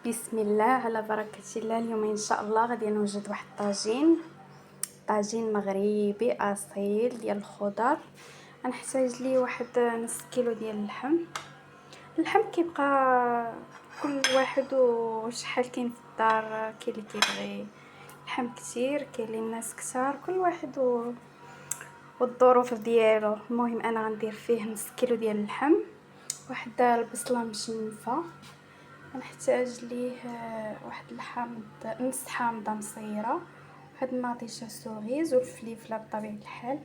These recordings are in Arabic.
بسم الله على بركة الله. اليوم ان شاء الله غادي نوجد واحد طاجين مغربي اصيل ديال الخضر. غنحتاج ليه واحد نص كيلو ديال اللحم كيبقى كل واحد وشحال كاين في الدار. كاين اللي كيبغي اللحم كتير، كاين اللي الناس كتار، كل واحد والظروف ديالو. المهم انا غندير فيه نص كيلو ديال اللحم، واحد البصله مشنفه، غنحتاج ليه واحد نص حامضه مصيره، واحد مطيشه سوريز والفليفله بطبيعه الحال،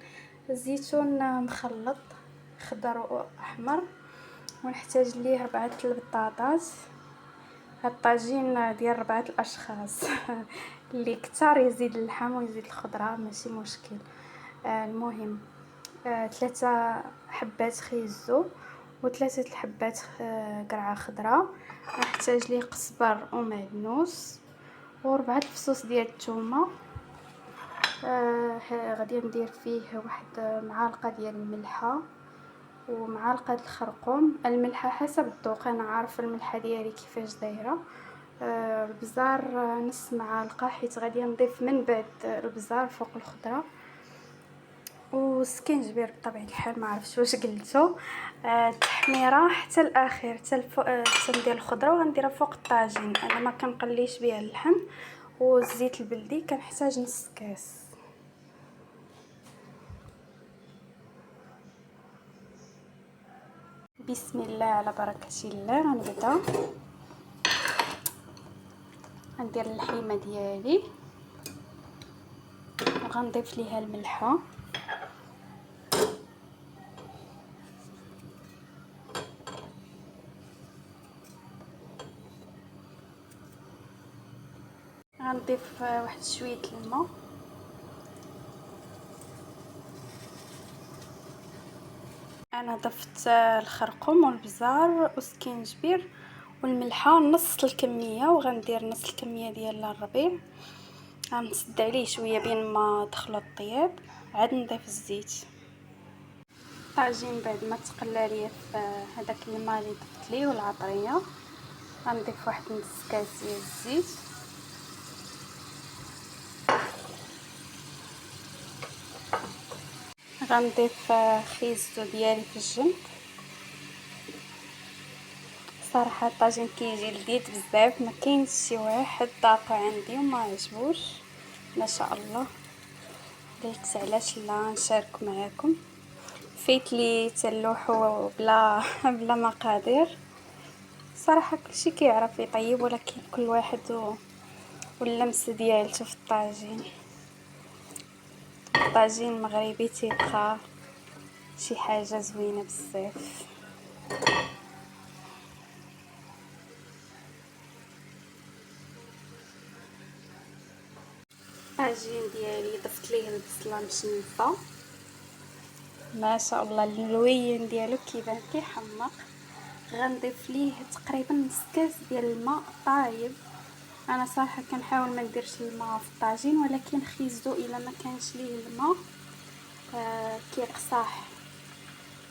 الزيتون مخلط خضر واحمر، ونحتاج ليه 4 البطاطات. هاد الطاجين ديال 4 الاشخاص اللي كتار يزيد اللحم ويزيد الخضره ماشي مشكل. المهم 3 حبات خيزو و3 الحبات قرعه خضراء. نحتاج ليه قزبر ومعدنوس و4 فصوص ديال الثومه. غادي ندير فيه واحد معلقه ديال الملحه ومعلقه الخرقوم. الملحه حسب الذوق، انا عارفه الملحه ديالي كيفاش دايره. البزار نص معلقه حيت غادي نضيف من بعد البزار فوق الخضره، وسكينجبير بطبيعه الحال ما عرفتش واش قلتو. التحميره حتى الاخير، حتى ندير الخضره وغنديرها فوق الطاجين. انا ما كنقليش بها اللحم. والزيت البلدي كنحتاج نص كاس. بسم الله على بركه الله. غنبدا غندير اللحيمه ديالي وغنضيف ليها الملحه غنضيف واحد شويه الماء. انا ضفت الخرقوم والبزار والسكينجبير والملحه نص الكميه، وغندير نص الكميه ديال الربيع. غنسد عليه شويه بين ما تخلط الطياب، عاد نضيف الزيت. الطاجين بعد ما تقلى ليا في هذاك الماء اللي ضفت ليه والعطريه، غنضيف واحد نص كاس ديال الزيت. غنضيف خيزو ديالي في الجنب. صراحه الطاجين كيجي لذيذ بزاف، ما كاينش شي واحد ذاقو عندي وما عجبوش ما شاء الله. قلت علاش لا نشارك معاكم. فايت لي تلوحو بلا مقادير. صراحه كلشي كيعرف يطيب، ولكن كل واحد واللمسه ديالته في الطاجين. الطاجين المغربي تيبقى شي حاجه زوينه بزاف. الطاجين ديالي ضفت ليه البصله مشنفه، ما شاء الله اللوين ديالو كيبان كيحمق. غنضيف ليه تقريبا نص كاس ديال الماء طايب. انا صراحه كنحاول ما نديرش الماء في الطاجين، ولكن خيزو الا ما كانش ليه الماء كيقصاح.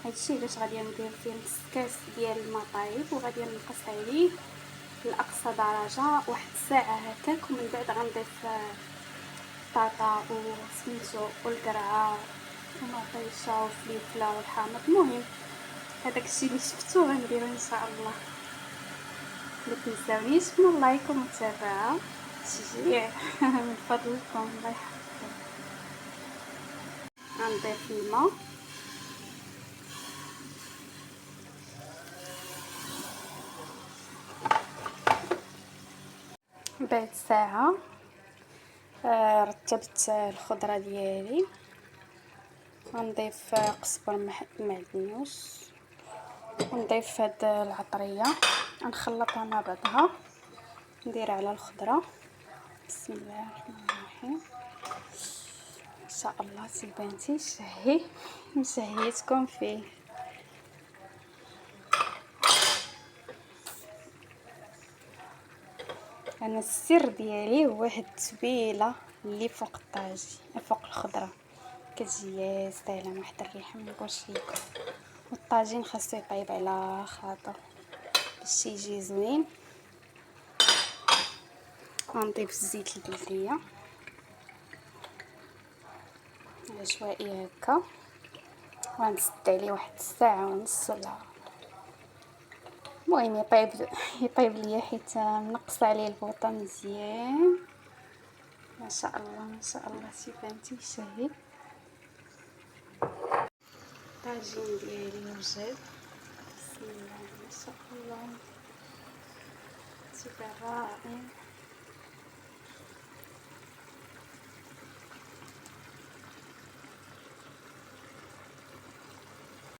هادشي علاش غادي ندير فيه نص كاس ديال الماء طايب، وغادي نقص عليه لاقصى درجه واحد ساعه هكاك. ومن بعد غنضيف البطاطا وسميتو والقرعه ومطيشه وفليفله والحامض. المهم هذاك الشيء اللي شفتو غنديرو ان شاء الله. ما تنساونيش من اللايك والمتابعه، تشجيع من فضلكم الله يحفظكم. غنضيف الماء بعد ساعه. رتبت الخضره ديالي، غنضيف قزبر معدنوس، ونضيف هاد العطريه، نخلطها مع بعضها، ندير على الخضره. بسم الله الرحمن الرحيم. ان شاء الله تيبان تيشهي، مشهيتكم فيه. انا السر ديالي هو هاد التبيله اللي فوق الطاجين فوق الخضره، كتجي سايله واحد الريحه ما نقولش لكم. والطاجين خاصو يطيب على خاطر باش يجي زوين. غنضيف الزيت البلديه عشوائي هكا، وغنسد عليه واحد الساعه ونص ولا المهم يطيب ليا، حيت منقصه عليه البوطه مزيان. ما شاء الله ما شاء الله، سيفانتي شهي. الطاجين ديالي وجد، بسم الله ما شاء الله، سوبر رائع.